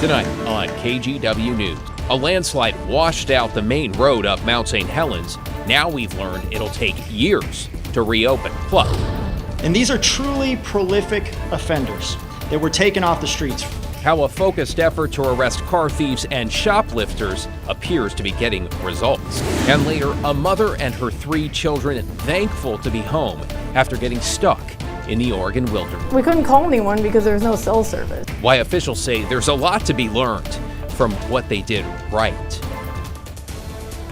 Tonight on KGW News, a landslide washed out the main road up Mount St. Helens. Now we've learned it'll take years to reopen. Plus, and these are truly prolific offenders that were taken off the streets. How a focused effort to arrest car thieves and shoplifters appears to be getting results. And later, a mother and her 3 children thankful to be home after getting stuck in the Oregon wilderness. We couldn't call anyone because there was no cell service. Why officials say there's a lot to be learned from what they did right.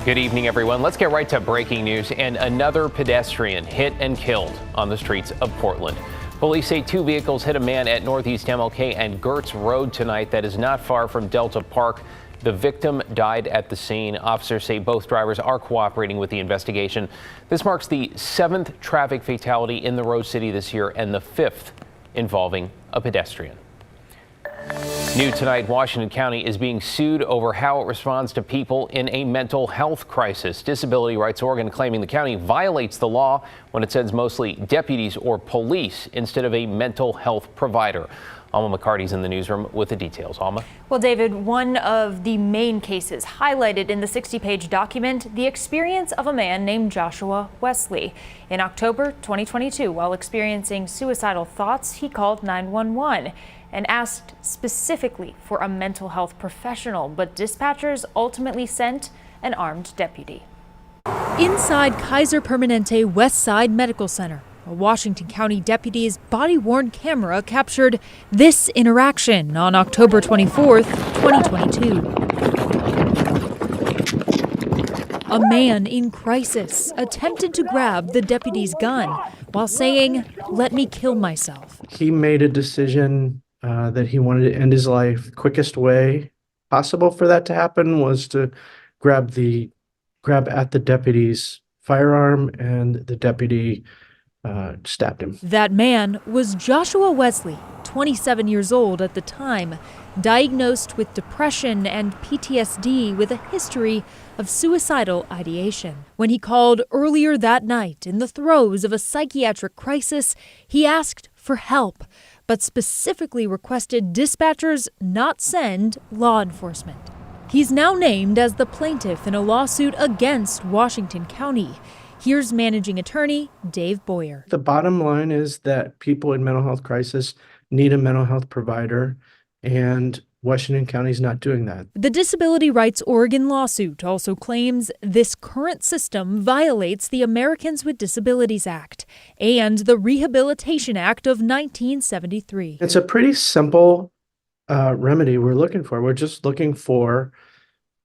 Good evening, everyone. Let's get right to breaking news. And another pedestrian hit and killed on the streets of Portland. Police say 2 vehicles hit a man at Northeast MLK and Gertz Road tonight. That is not far from Delta Park. The victim died at the scene. Officers say both drivers are cooperating with the investigation. This marks the 7th traffic fatality in the Rose City this year and the 5th involving a pedestrian. New tonight, Washington County is being sued over how it responds to people in a mental health crisis. Disability Rights Oregon claiming the county violates the law when it sends mostly deputies or police instead of a mental health provider. Alma McCarty's in the newsroom with the details. Alma? Well, David, one of the main cases highlighted in the 60-page document, the experience of a man named Joshua Wesley. In October 2022, while experiencing suicidal thoughts, he called 911 and asked specifically for a mental health professional, but dispatchers ultimately sent an armed deputy. Inside Kaiser Permanente West Side Medical Center, a Washington County deputy's body-worn camera captured this interaction on October 24th, 2022. A man in crisis attempted to grab the deputy's gun while saying, "Let me kill myself." He made a decision that he wanted to end his life. Quickest way possible for that to happen was to grab at the deputy's firearm, and the deputy stabbed him. That man was Joshua Wesley, 27 years old at the time, diagnosed with depression and PTSD with a history of suicidal ideation. When he called earlier that night in the throes of a psychiatric crisis, he asked for help, but specifically requested dispatchers not send law enforcement. He's now named as the plaintiff in a lawsuit against Washington County. Here's managing attorney Dave Boyer. The bottom line is that people in mental health crisis need a mental health provider, and Washington County is not doing that. The Disability Rights Oregon lawsuit also claims this current system violates the Americans with Disabilities Act and the Rehabilitation Act of 1973. It's a pretty simple remedy we're looking for. We're just looking for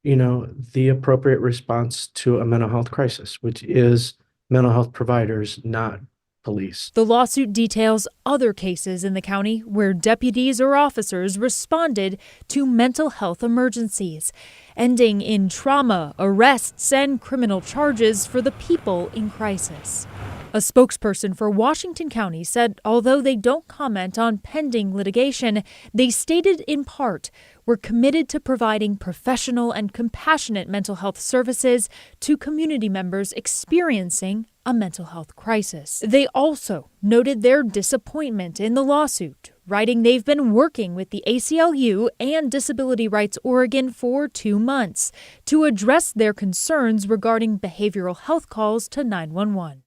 the appropriate response to a mental health crisis, which is mental health providers, not police. The lawsuit details other cases in the county where deputies or officers responded to mental health emergencies, ending in trauma, arrests, and criminal charges for the people in crisis. A spokesperson for Washington County said although they don't comment on pending litigation, they stated in part, "We're committed to providing professional and compassionate mental health services to community members experiencing a mental health crisis." They also noted their disappointment in the lawsuit, writing they've been working with the ACLU and Disability Rights Oregon for 2 months to address their concerns regarding behavioral health calls to 911.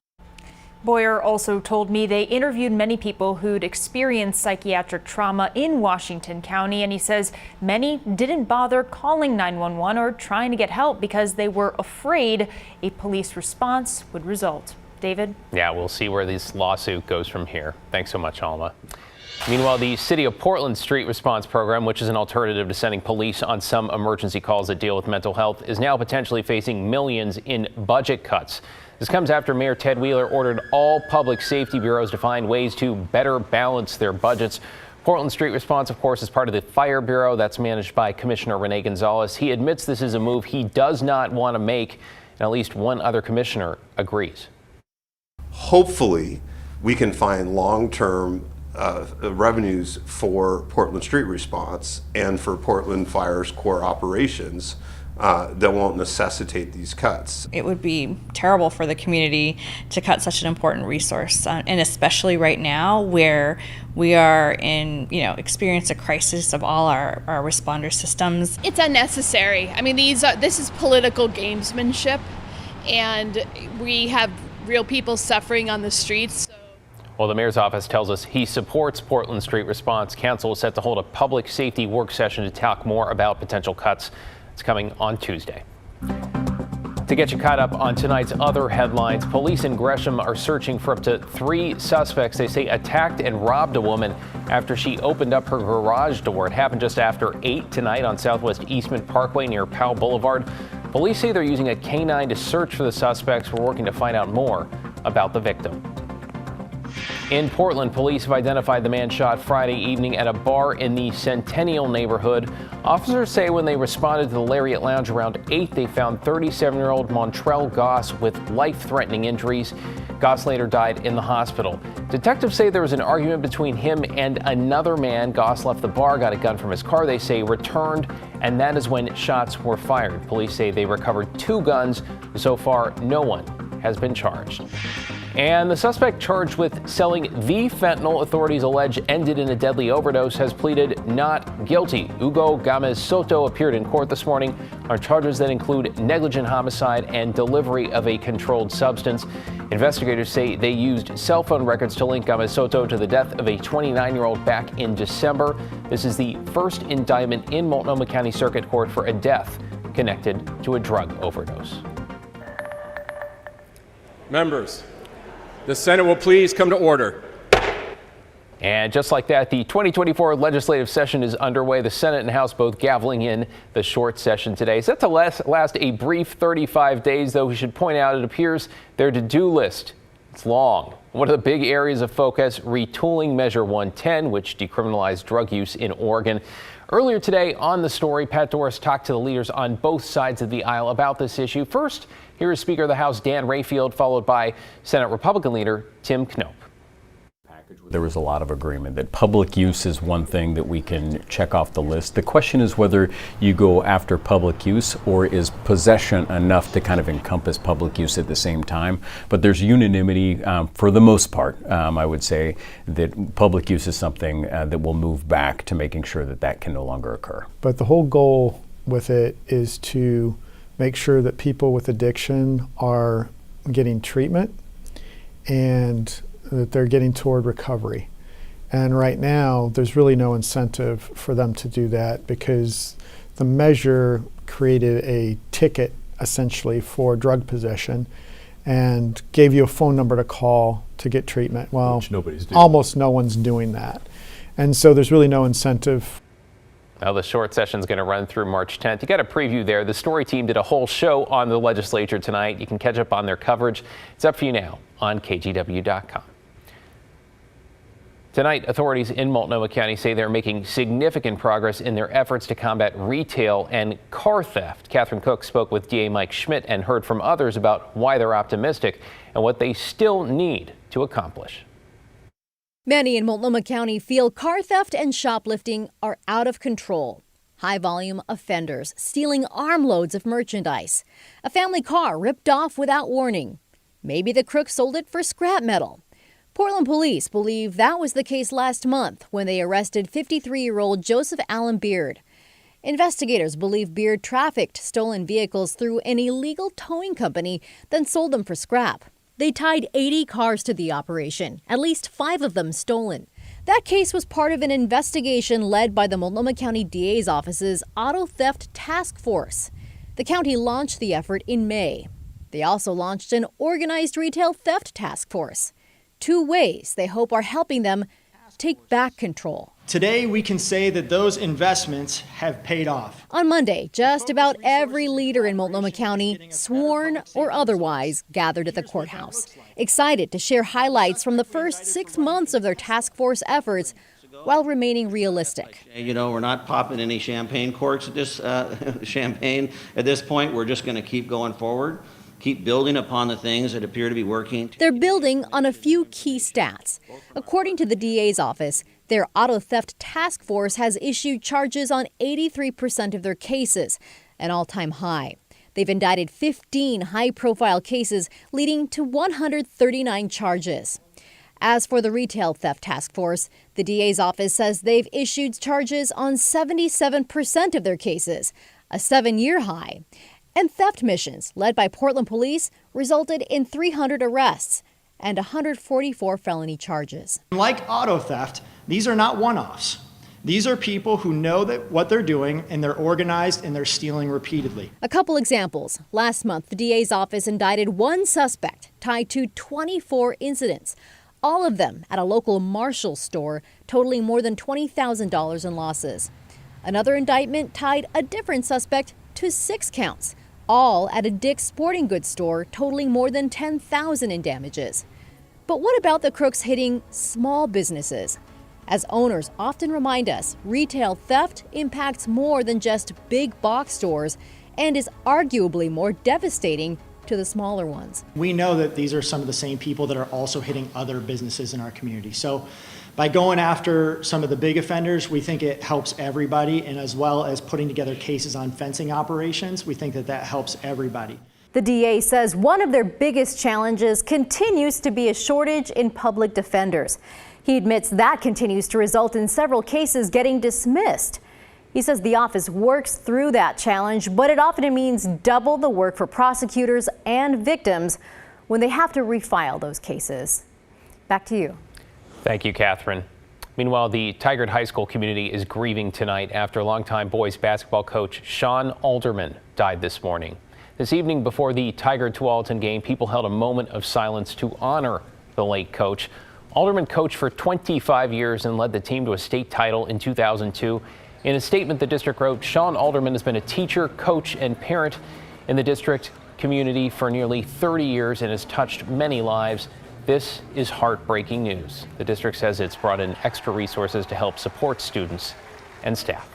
Boyer also told me they interviewed many people who'd experienced psychiatric trauma in Washington County, and he says many didn't bother calling 911 or trying to get help because they were afraid a police response would result. David? Yeah, we'll see where this lawsuit goes from here. Thanks so much, Alma. Meanwhile, the City of Portland Street Response Program, which is an alternative to sending police on some emergency calls that deal with mental health, is now potentially facing millions in budget cuts. This comes after Mayor Ted Wheeler ordered all public safety bureaus to find ways to better balance their budgets. Portland Street Response, of course, is part of the Fire Bureau that's managed by Commissioner Rene Gonzalez. He admits this is a move he does not want to make, and at least one other commissioner agrees. Hopefully, we can find long-term revenues for Portland Street Response and for Portland Fire's core operations that won't necessitate these cuts. It would be terrible for the community to cut such an important resource, and especially right now where we are experience a crisis of all our responder systems. It's unnecessary. I mean, this is political gamesmanship, and we have real people suffering on the streets. Well, the mayor's office tells us he supports Portland Street Response. Council is set to hold a public safety work session to talk more about potential cuts. It's coming on Tuesday. To get you caught up on tonight's other headlines, police in Gresham are searching for up to 3 suspects they say attacked and robbed a woman after she opened up her garage door. It happened just after 8 tonight on Southwest Eastman Parkway near Powell Boulevard. Police say they're using a canine to search for the suspects. We're working to find out more about the victim. In Portland, police have identified the man shot Friday evening at a bar in the Centennial neighborhood. Officers say when they responded to the Lariat Lounge around 8, they found 37-year-old Montrell Goss with life-threatening injuries. Goss later died in the hospital. Detectives say there was an argument between him and another man. Goss left the bar, got a gun from his car, they say, returned, and that is when shots were fired. Police say they recovered 2 guns. So far, no one has been charged. And the suspect charged with selling the fentanyl authorities allege ended in a deadly overdose has pleaded not guilty. Hugo Gomez Soto appeared in court this morning on charges that include negligent homicide and delivery of a controlled substance. Investigators say they used cell phone records to link Gomez Soto to the death of a 29-year-old back in December. This is the first indictment in Multnomah County Circuit Court for a death connected to a drug overdose. Members, the Senate will please come to order. And just like that, the 2024 legislative session is underway. The Senate and House both gaveling in the short session today. Set to last a brief 35 days, though we should point out it appears their to-do list, it's long. One of the big areas of focus, retooling Measure 110, which decriminalized drug use in Oregon. Earlier today on the story, Pat Doris talked to the leaders on both sides of the aisle about this issue. First, here is Speaker of the House Dan Rayfield, followed by Senate Republican leader Tim Knopp. There was a lot of agreement that public use is one thing that we can check off the list. The question is whether you go after public use or is possession enough to kind of encompass public use at the same time. But there's unanimity for the most part, I would say, that public use is something that will move back to making sure that that can no longer occur. But the whole goal with it is to make sure that people with addiction are getting treatment and that they're getting toward recovery. And right now, there's really no incentive for them to do that because the measure created a ticket essentially for drug possession and gave you a phone number to call to get treatment. Well, which nobody's doing. Almost no one's doing that. And so there's really no incentive. Now, the short session is going to run through March 10th. You got a preview there. The story team did a whole show on the legislature tonight. You can catch up on their coverage. It's up for you now on KGW.com. Tonight, authorities in Multnomah County say they're making significant progress in their efforts to combat retail and car theft. Catherine Cook spoke with DA Mike Schmidt and heard from others about why they're optimistic and what they still need to accomplish. Many in Multnomah County feel car theft and shoplifting are out of control. High-volume offenders stealing armloads of merchandise. A family car ripped off without warning. Maybe the crook sold it for scrap metal. Portland police believe that was the case last month when they arrested 53-year-old Joseph Allen Beard. Investigators believe Beard trafficked stolen vehicles through an illegal towing company, then sold them for scrap. They tied 80 cars to the operation, at least 5 of them stolen. That case was part of an investigation led by the Multnomah County DA's office's Auto Theft Task Force. The county launched the effort in May. They also launched an Organized Retail Theft Task Force. 2 ways they hope are helping them take back control. Today, we can say that those investments have paid off. On Monday, just about every leader in Multnomah County, sworn or otherwise, gathered at the courthouse, excited to share highlights from the first 6 months of their task force efforts while remaining realistic. You know, we're not popping any champagne corks at this point. We're just going to keep going forward. Keep building upon the things that appear to be working. They're building on a few key stats. According to the DA's office, their auto theft task force has issued charges on 83% of their cases, an all-time high. They've indicted 15 high-profile cases, leading to 139 charges. As for the Retail Theft Task Force, the DA's office says they've issued charges on 77% of their cases, a 7-year high. And theft missions, led by Portland police, resulted in 300 arrests and 144 felony charges. Like auto theft, these are not one-offs. These are people who know that what they're doing, and they're organized and they're stealing repeatedly. A couple examples. Last month, the DA's office indicted one suspect tied to 24 incidents, all of them at a local Marshall store, totaling more than $20,000 in losses. Another indictment tied a different suspect to 6 counts, all at a Dick's Sporting Goods store, totaling more than $10,000 in damages. But what about the crooks hitting small businesses? As owners often remind us, retail theft impacts more than just big box stores and is arguably more devastating to the smaller ones. We know that these are some of the same people that are also hitting other businesses in our community. So by going after some of the big offenders, we think it helps everybody, and as well as putting together cases on fencing operations, we think that that helps everybody. The DA says one of their biggest challenges continues to be a shortage in public defenders. He admits that continues to result in several cases getting dismissed. He says the office works through that challenge, but it often means double the work for prosecutors and victims when they have to refile those cases. Back to you. Thank you, Catherine. Meanwhile, the Tigard High School community is grieving tonight after longtime boys basketball coach Sean Alderman died this morning. This evening before the Tigard-Tualatin game, people held a moment of silence to honor the late coach. Alderman coached for 25 years and led the team to a state title in 2002. In a statement, the district wrote, Sean Alderman has been a teacher, coach, and parent in the district community for nearly 30 years and has touched many lives. This is heartbreaking news. The district says it's brought in extra resources to help support students and staff.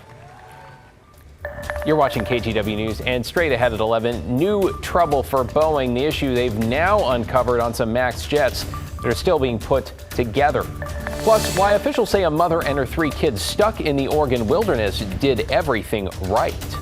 You're watching KGW News, and straight ahead at 11, new trouble for Boeing, the issue they've now uncovered on some MAX jets that are still being put together. Plus, why officials say a mother and her 3 kids stuck in the Oregon wilderness did everything right.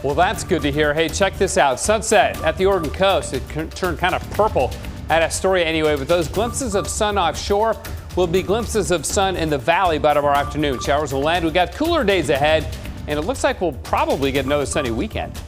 Well, that's good to hear. Hey, check this out. Sunset at the Oregon coast. It turned kind of purple at Astoria anyway, but those glimpses of sun offshore will be glimpses of sun in the valley by tomorrow afternoon. Showers will land. We got cooler days ahead, and it looks like we'll probably get another sunny weekend.